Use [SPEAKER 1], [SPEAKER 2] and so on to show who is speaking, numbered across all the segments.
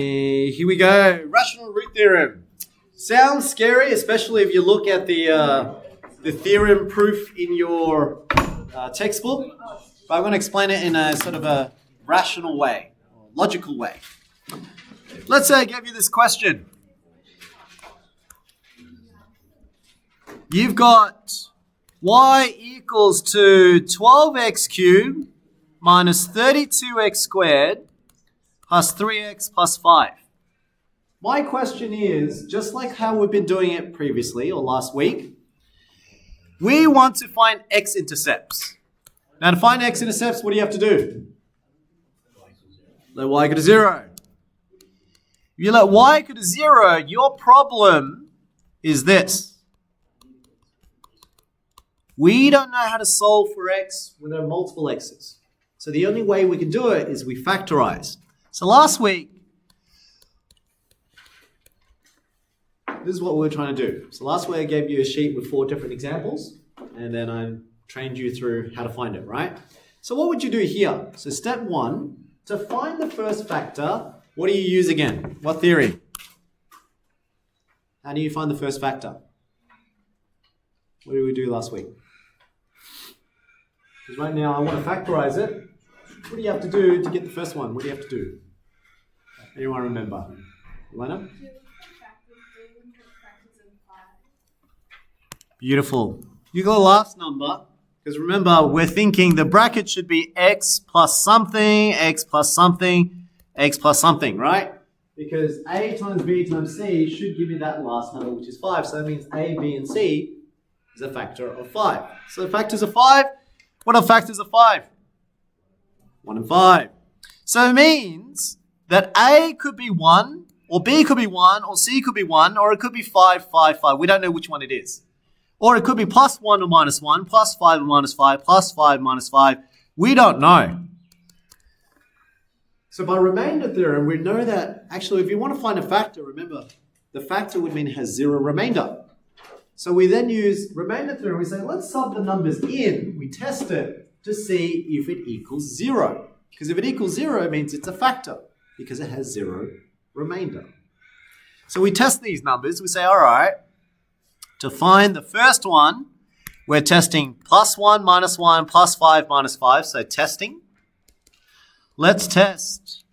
[SPEAKER 1] Here we go. Rational root theorem. Sounds scary, especially if you look at the theorem proof in your textbook. But I'm going to explain it in a sort of a rational way, or logical way. Let's say I gave you this question. You've got y equals to 12x cubed minus 32x squared plus 3x plus 5. My question is, just like how we've been doing it previously or last week, we want to find x-intercepts. Now to find x-intercepts, what do you have to do? Let y equal to 0. If you let y equal to 0, your problem is this. We don't know how to solve for x when there are multiple x's. So the only way we can do it is we factorize. So last week, this is what we were trying to do. So last week I gave you a sheet with 4 different examples, and then I trained you through how to find it, right? So what would you do here? So step 1, to find the first factor, what do you use again? What theory? How do you find the first factor? What did we do last week? Because right now I want to factorize it. What do you have to do to get the first one? What do you have to do? Anyone remember? Elena? Beautiful. You got the last number, because remember, we're thinking the bracket should be x plus something, x plus something, x plus something, right? Because a times b times c should give me that last number, which is 5. So that means a, b, and c is a factor of 5. So the factors of 5, what are factors of 5? 1 and 5. So it means that a could be 1, or b could be 1, or c could be 1, or it could be 5, 5, 5. We don't know which one it is. Or it could be plus 1 or minus 1, plus 5 or minus 5, plus 5 minus 5. We don't know. So by remainder theorem, we know that actually if you want to find a factor, remember, the factor would mean it has 0 remainder. So we then use remainder theorem. We say, let's sub the numbers in. We test it to see if it equals 0. Because if it equals 0, it means it's a factor because it has 0 remainder. So we test these numbers. We say, all right, to find the first one, we're testing plus 1 minus 1 plus 5 minus 5. So testing. Let's test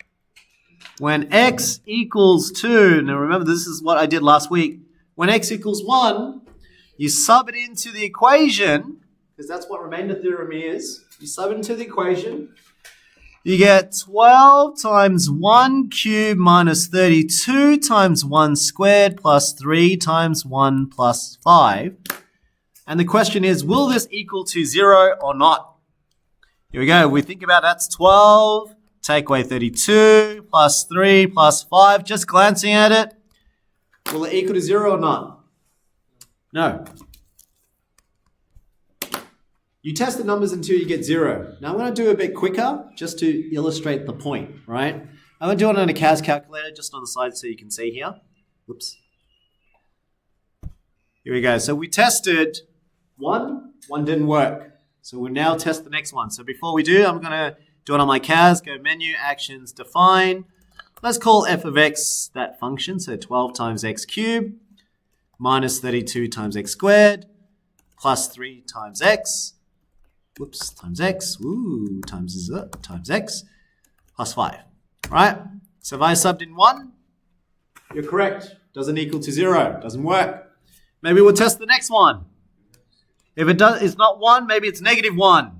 [SPEAKER 1] when x equals 2. Now remember, this is what I did last week. When x equals 1, you sub it into the equation, because that's what remainder theorem is. You sub it into the equation. You get 12 times 1 cubed minus 32 times 1 squared plus 3 times 1 plus 5. And the question is, will this equal to 0 or not? Here we go. We think about that's 12, take away 32, plus 3, plus 5. Just glancing at it, will it equal to 0 or not? No. You test the numbers until you get 0. Now I'm going to do a bit quicker just to illustrate the point, right? I'm going to do it on a CAS calculator just on the side so you can see here. Whoops. Here we go. So we tested 1 didn't work. So we'll now test the next one. So before we do, I'm going to do it on my CAS, go menu, actions, define. Let's call f of x that function. So 12 times x cubed minus 32 times x squared plus 3 times x. Whoops, times x, times x, plus 5, right? So if I subbed in 1, you're correct. Doesn't equal to 0, doesn't work. Maybe we'll test the next one. If it does, it's not 1, maybe it's negative 1.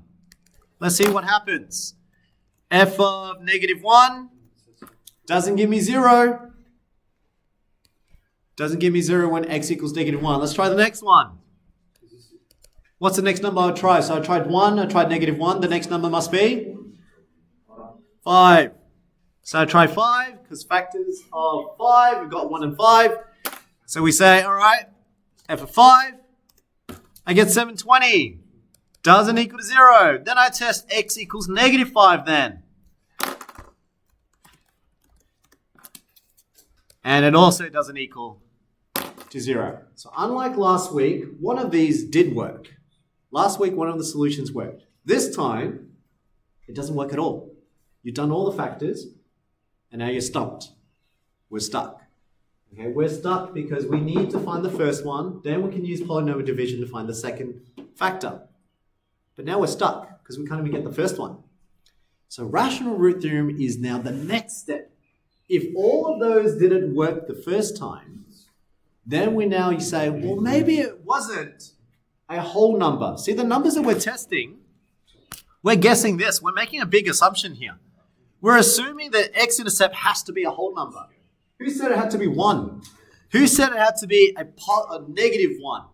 [SPEAKER 1] Let's see what happens. F of negative 1 doesn't give me 0. Doesn't give me 0 when x equals negative 1. Let's try the next one. What's the next number I would try? So I tried 1, I tried negative 1. The next number must be 5. So I try 5, because factors of 5, we've got 1 and 5. So we say, all right, f of 5, I get 720. Doesn't equal to 0. Then I test x equals negative 5 then. And it also doesn't equal to 0. So unlike last week, one of these did work. Last week, one of the solutions worked. This time, it doesn't work at all. You've done all the factors, and now you're stumped. we're stuck. Okay, we're stuck because we need to find the first one, then we can use polynomial division to find the second factor. But now we're stuck because we can't even get the first one. So rational root theorem is now the next step. If all of those didn't work the first time, then you say, well, maybe it wasn't a whole number. See, the numbers that we're testing, we're guessing this. We're making a big assumption here. We're assuming that x-intercept has to be a whole number. Who said it had to be 1? Who said it had to be a negative 1?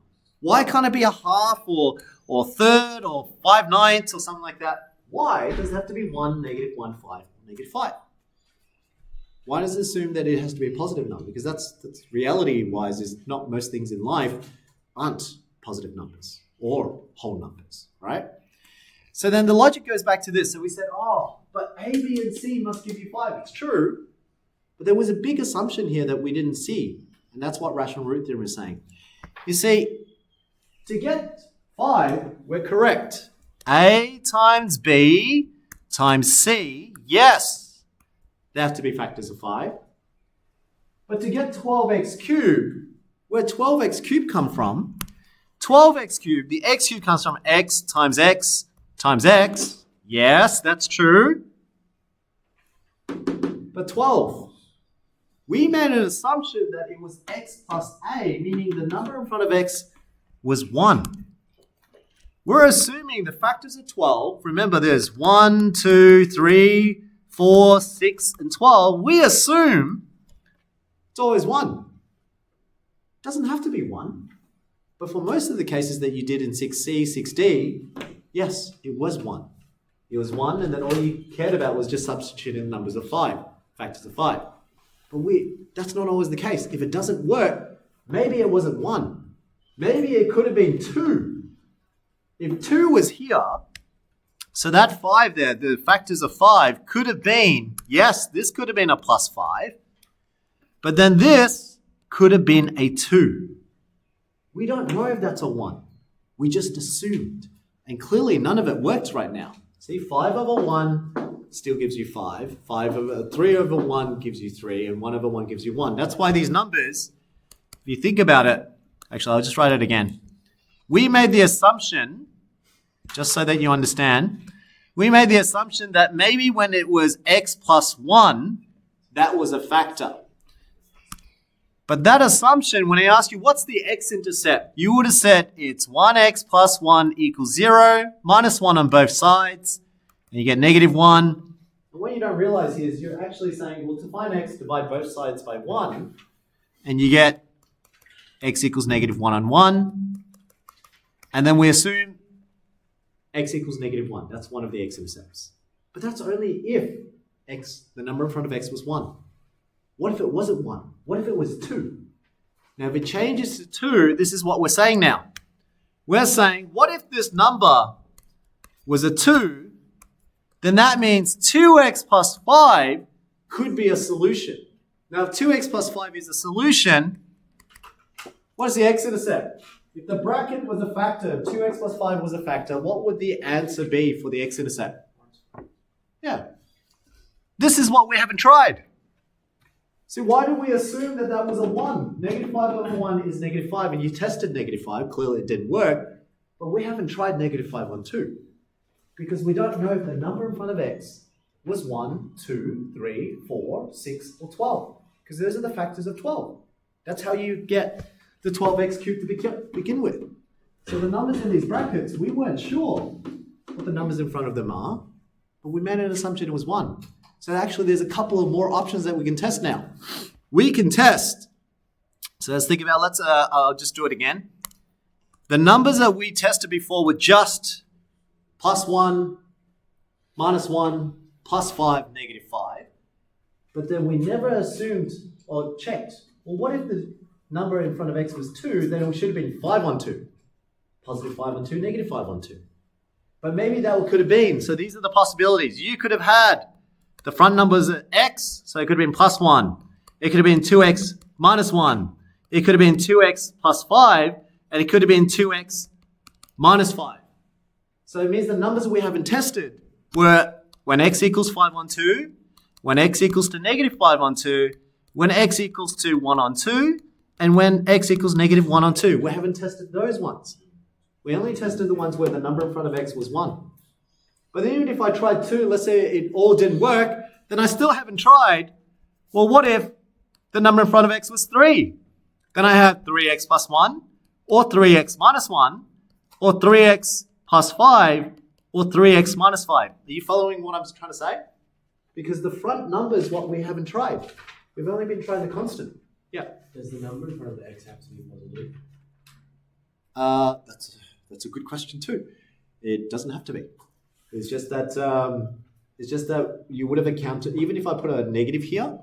[SPEAKER 1] Why can't it be a half or third or 5/9 or something like that? Why does it have to be 1, negative 1, 5, negative 5? Why does it assume that it has to be a positive number? Because that's reality-wise is not most things in life aren't positive numbers or whole numbers, right? So then the logic goes back to this. So we said, oh, but A, B, and C must give you 5. It's true, but there was a big assumption here that we didn't see, and that's what rational root theorem is saying. You see, to get 5, we're correct. A times B times C, yes. They have to be factors of 5. But to get 12x cubed, where 12x cubed come from, 12x cubed, the x cubed comes from x times x times x. Yes, that's true. But 12, we made an assumption that it was x plus a, meaning the number in front of x was 1. We're assuming the factors of 12, remember there's 1, 2, 3, 4, 6, and 12. We assume it's always 1. It doesn't have to be 1. But for most of the cases that you did in 6C, 6D, yes, it was 1. It was 1, and then all you cared about was just substituting numbers of 5, factors of 5. But that's not always the case. If it doesn't work, maybe it wasn't 1. Maybe it could have been 2. If 2 was here, so that 5 there, the factors of 5 could have been, yes, this could have been a plus 5, but then this could have been a 2. We don't know if that's a 1. We just assumed. And clearly none of it works right now. See, 5 over 1 still gives you 5. 3 over 1 gives you 3, and 1 over 1 gives you 1. That's why these numbers, if you think about it, actually I'll just write it again. We made the assumption, just so that you understand, we made the assumption that maybe when it was x plus 1, that was a factor. But that assumption, when I asked you, what's the x-intercept? You would have said it's 1x plus 1 equals 0, minus 1 on both sides, and you get negative 1. And what you don't realize here is you're actually saying, well, to find x, divide both sides by 1, and you get x equals negative 1 on 1. And then we assume x equals negative 1. That's one of the x-intercepts. But that's only if x, the number in front of x was 1. What if it wasn't 1? What if it was 2? Now, if it changes to 2, this is what we're saying now. We're saying, what if this number was a 2? Then that means 2x plus 5 could be a solution. Now, if 2x plus 5 is a solution, what is the x-intercept? If the bracket was a factor, 2x plus 5 was a factor, what would the answer be for the x-intercept? Yeah. This is what we haven't tried. So why do we assume that that was a 1? Negative 5 over 1 is negative 5, and you tested negative 5. Clearly it didn't work, but we haven't tried negative 5 on 2. Because we don't know if the number in front of x was 1, 2, 3, 4, 6, or 12. Because those are the factors of 12. That's how you get the 12x cubed to begin with. So the numbers in these brackets, we weren't sure what the numbers in front of them are, but we made an assumption it was 1. So actually there's a couple of more options that we can test now. We can test, so let's think about, I'll just do it again. The numbers that we tested before were just plus 1, minus 1, plus 5, negative 5. But then we never assumed or checked, well, what if the number in front of x was 2, then it should have been 5 on 2. Positive 5 on 2, negative 5 on 2. But maybe that could have been, so these are the possibilities. You could have had the front numbers at x, so it could have been plus 1. It could have been 2x minus 1. It could have been 2x plus 5, and it could have been 2x minus 5. So it means the numbers that we haven't tested were when x equals 5 on 2, when x equals to negative 5 on 2, when x equals to 1 on 2, and when x equals negative 1 on 2. We haven't tested those ones. We only tested the ones where the number in front of x was 1. But even if I tried 2, let's say it all didn't work, then I still haven't tried. Well, what if the number in front of x was 3? Then I have 3x plus 1, or 3x minus 1, or 3x plus 5, or 3x minus 5. Are you following what I'm trying to say? Because the front number is what we haven't tried. We've only been trying the constant. Yeah.
[SPEAKER 2] Does the number in front of the x have to be positive?
[SPEAKER 1] That's a good question too. It doesn't have to be. It's just that you would have accounted, even if I put a negative here.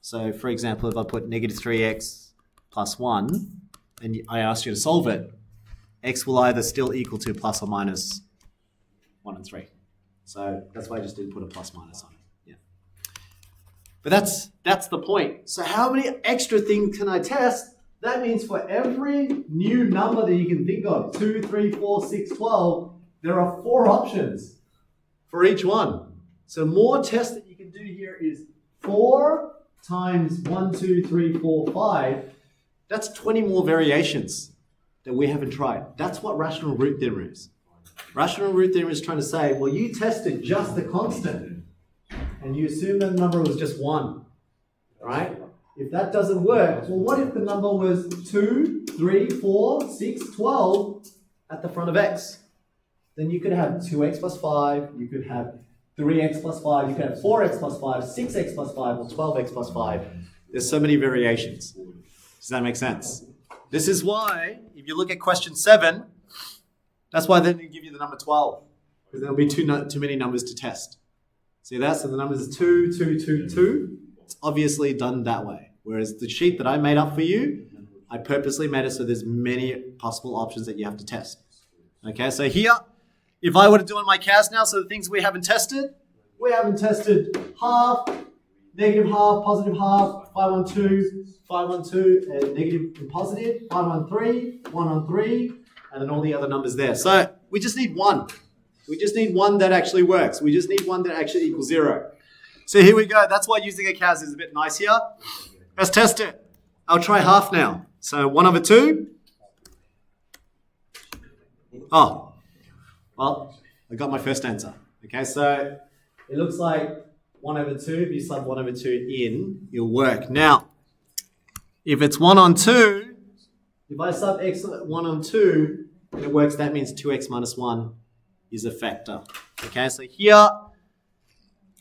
[SPEAKER 1] So for example, if I put negative 3x plus 1, and I ask you to solve it, x will either still equal to plus or minus 1 and 3. So that's why I just didn't put a plus minus on it. Yeah. But that's the point. So how many extra things can I test? That means for every new number that you can think of, 2, 3, 4, 6, 12, there are 4 options for each one. So more tests that you can do here is 4 times 1, 2, 3, 4, 5. That's 20 more variations that we haven't tried. That's what rational root theorem is. Rational root theorem is trying to say, well, you tested just the constant, and you assume the number was just 1, right? If that doesn't work, well, what if the number was 2, 3, 4, 6, 12 at the front of x? Then you could have 2x plus 5, you could have 3x plus 5, you could have 4x plus 5, 6x plus 5, or 12x plus 5. There's so many variations. Does that make sense? This is why, if you look at question 7, that's why then they give you the number 12. Because there'll be too many numbers to test. See that? So the number is 2, 2, 2, 2. It's obviously done that way. Whereas the sheet that I made up for you, I purposely made it so there's many possible options that you have to test. Okay, so here, if I were to do on my CAS now, so the things we haven't tested half, negative half, positive half, 5 on 2, 5 on 2, and negative and positive, 5 on 3, 1 on 3, and then all the other numbers there. So we just need one. We just need one that actually works. We just need one that actually equals 0. So here we go. That's why using a CAS is a bit nice here. Let's test it. I'll try half now. So 1 over 2. Oh, well, I got my first answer. Okay, so it looks like 1 over 2. If you sub 1 over 2 in, it'll work. Now, if it's 1 on 2, if I sub x 1 on 2, and it works, that means 2x minus 1 is a factor. Okay, so here,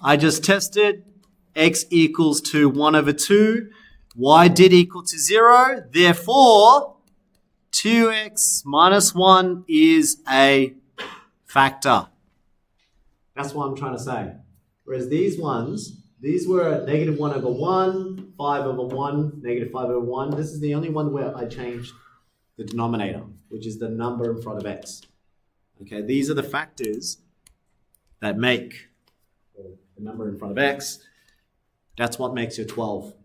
[SPEAKER 1] I just tested x equals to 1 over 2. Y did equal to 0. Therefore, 2x minus 1 is a factor. That's what I'm trying to say. Whereas these ones, these were negative 1 over 1, 5 over 1, negative 5 over 1. This is the only one where I changed the denominator, which is the number in front of x. Okay, these are the factors that make the number in front of x. That's what makes your 12.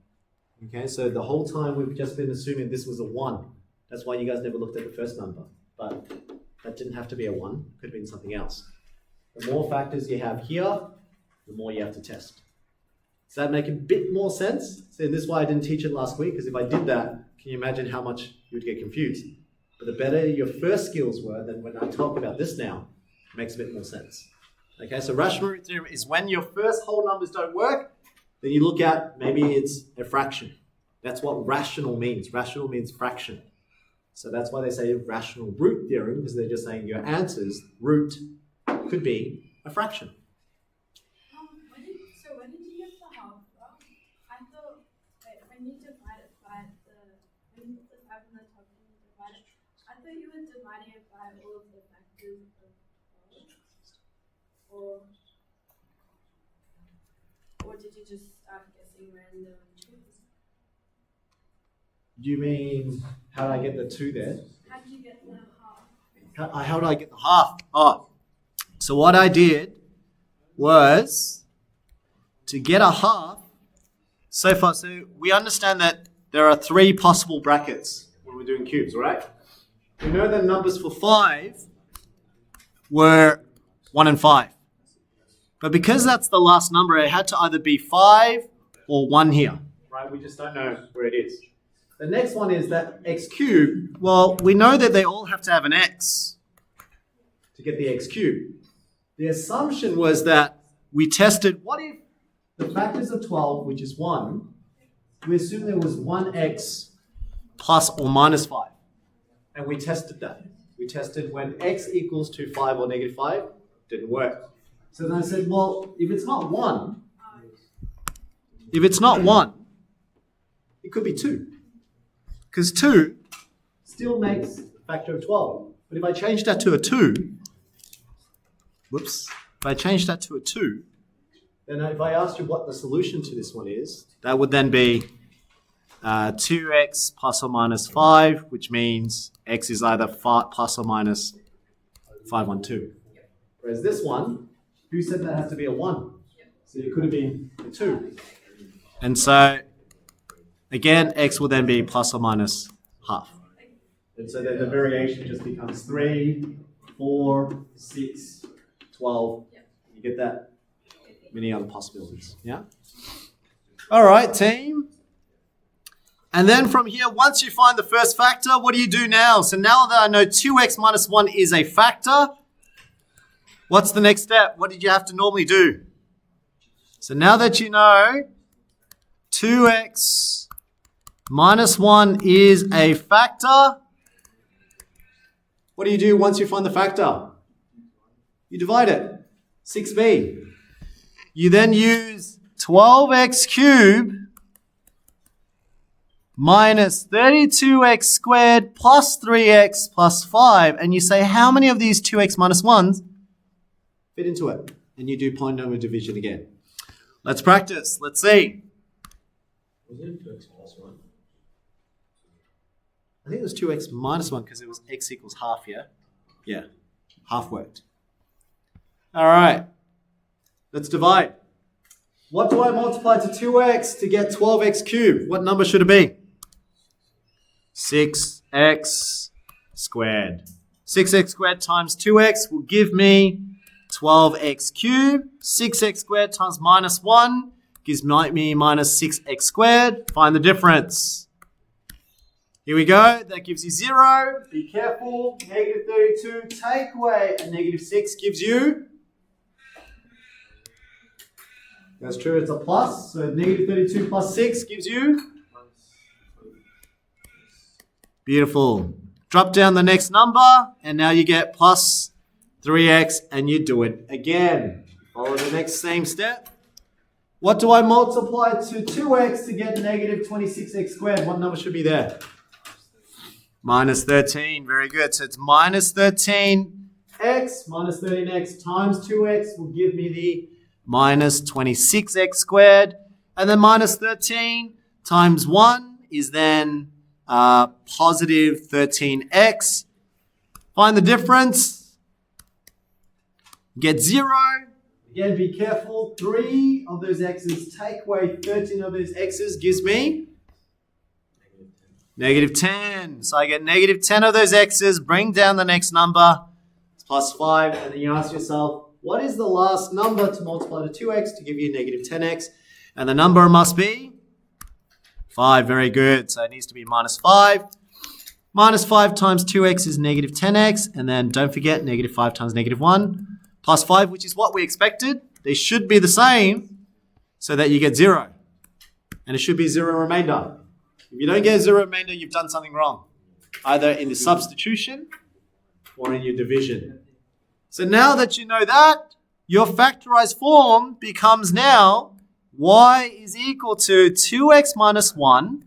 [SPEAKER 1] Okay, so the whole time we've just been assuming this was a 1. That's why you guys never looked at the first number. But that didn't have to be a 1. It could have been something else. The more factors you have here, the more you have to test. Does that make a bit more sense? So this is why I didn't teach it last week, because if I did that, can you imagine how much you would get confused? But the better your first skills were, then when I talk about this now, it makes a bit more sense. Okay, so rational root theorem is when your first whole numbers don't work, then you look at maybe it's a fraction. That's what rational means. Rational means fraction. So that's why they say rational root theorem, because they're just saying your answer's root could be a fraction.
[SPEAKER 3] When did you get the half? I thought when you divide it by when you put the 5 in the top and you divide it, I thought you were dividing it by all of the factors of 12. Or did you just start guessing random choices?
[SPEAKER 1] You mean, how did I get the 2 there?
[SPEAKER 3] How did you get the half?
[SPEAKER 1] How did I get the half? Oh, so what I did was to get a half. So far, so we understand that there are 3 possible brackets when we're doing cubes, right? We know the numbers for 5 were 1 and 5. But because that's the last number, it had to either be 5 or 1 here, right? We just don't know where it is. The next one is that x cubed. Well, we know that they all have to have an x to get the x cubed. The assumption was that we tested, what if the factors of 12, which is 1, we assume there was 1x plus or minus 5. And we tested that. We tested when x equals to 5 or negative 5, didn't work. So then I said, well, if it's not 1, it could be 2. Because 2 still makes a factor of 12. But if I change that to a 2, if I change that to a 2, then if I asked you what the solution to this one is, that would then be 2x plus or minus 5, which means x is either plus or minus 512. Whereas this one, who said that has to be a 1? So it could have been a 2. And so, again, x will then be plus or minus half. And so then the variation just becomes 3, 4, 6, 12. You get that? Many other possibilities. Yeah? All right, team. And then from here, once you find the first factor, what do you do now? So now that I know 2x minus 1 is a factor, what's the next step? What did you have to normally do? So now that you know 2x minus 1 is a factor, what do you do once you find the factor? You divide it. 6b. You then use 12x cubed minus 32x squared plus 3x plus 5. And you say, how many of these 2x minus 1s fit into it? And you do polynomial division again. Let's practice. Let's see.
[SPEAKER 2] Was it 2x plus 1?
[SPEAKER 1] I think it was 2x minus 1 because it was x equals half, yeah? Yeah, half worked. All right, let's divide. What do I multiply to 2x to get 12x cubed? What number should it be? 6x squared. 6x squared times 2x will give me 12x cubed. 6x squared times minus 1 gives me minus 6x squared. Find the difference. Here we go. That gives you 0. Be careful. Negative 32. Take away a negative 6 gives you. That's true. It's a plus. So negative 32 plus 6 gives you. Beautiful. Drop down the next number. And now you get plus 3x. And you do it again. Follow the next same step. What do I multiply to 2x to get negative 26x squared? What number should be there? Minus 13. Very good. So it's minus 13x. Minus 13x times 2x will give me the minus 26x squared. And then minus 13 times 1 is then positive 13x. Find the difference. Get 0. Again, be careful. 3 of those x's take away 13 of those x's gives me negative 10. So I get negative 10 of those x's. Bring down the next number. It's plus 5. And then you ask yourself, what is the last number to multiply to 2x to give you negative 10x? And the number must be 5. Very good. So it needs to be minus 5. Minus 5 times 2x is negative 10x. And then don't forget, negative 5 times negative 1. Plus 5, which is what we expected. They should be the same so that you get 0. And it should be 0 remainder. If you don't get a 0 remainder, you've done something wrong. Either in the substitution or in your division. So now that you know that, your factorized form becomes now y is equal to 2x minus 1.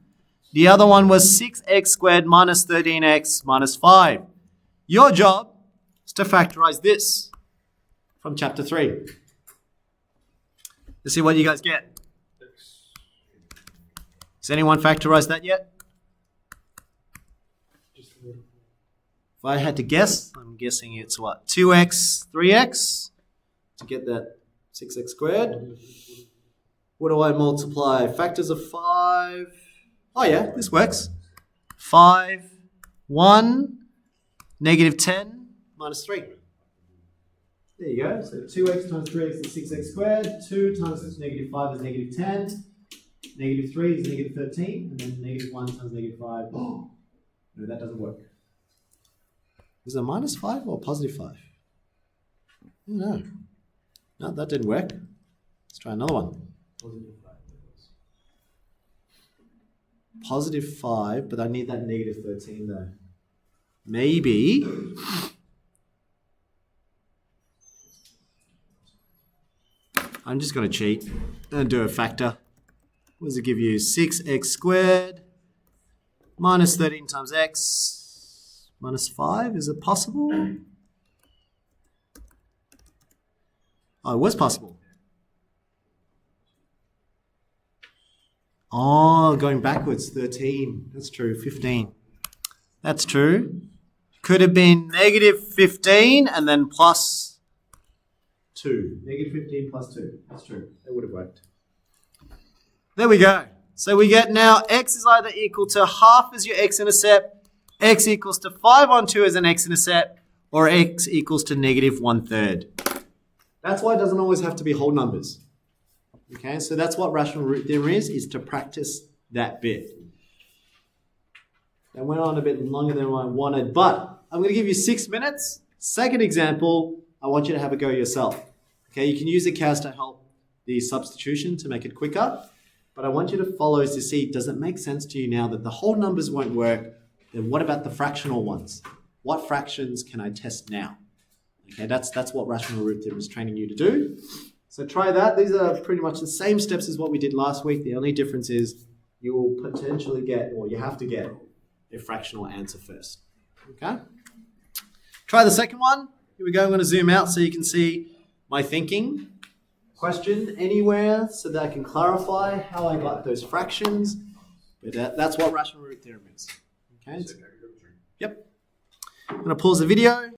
[SPEAKER 1] The other one was 6x squared minus 13x minus 5. Your job is to factorize this from chapter 3. Let's see what you guys get. Has anyone factorized that yet? If I had to guess, I'm guessing it's what? 2x, 3x to get that 6x squared. What do I multiply? Factors of 5. Oh yeah, this works. 5, 1, negative 10, minus 3. There you go. So 2x times 3x is 6x squared. 2 times negative 5 is negative 10. Negative 3 is negative 13, and then negative 1 times negative 5. Oh, no, that doesn't work. Is it minus 5 or positive 5? No. No, that didn't work. Let's try another one. Positive 5, but I need that negative 13 though. Maybe. I'm just going to cheat and do a factor. What does it give you? 6x squared minus 13 times x minus 5. Is it possible? Oh, it was possible. Oh, going backwards, 13. That's true, 15. That's true. Could have been negative 15 and then plus 2. Negative 15 plus 2. That's true. That would have worked. There we go. So we get now x is either equal to half as your x-intercept, x equals to 5 on 2 as an x-intercept, or x equals to negative 1/3. That's why it doesn't always have to be whole numbers. Okay, so that's what rational root theorem is to practice that bit. That went on a bit longer than I wanted, but I'm going to give you 6 minutes. Second example, I want you to have a go yourself. Okay, you can use the CAS to help the substitution to make it quicker, but I want you to follow to see, does it make sense to you now that the whole numbers won't work? Then what about the fractional ones? What fractions can I test now? Okay, that's what rational root theorem is training you to do. So try that. These are pretty much the same steps as what we did last week. The only difference is you will potentially get, or you have to get, a fractional answer first. Okay? Try the second one. Here we go. I'm going to zoom out so you can see my thinking. Question anywhere so that I can clarify how I got those fractions. But that's what rational root theorem is. Okay? Yep. I'm going to pause the video.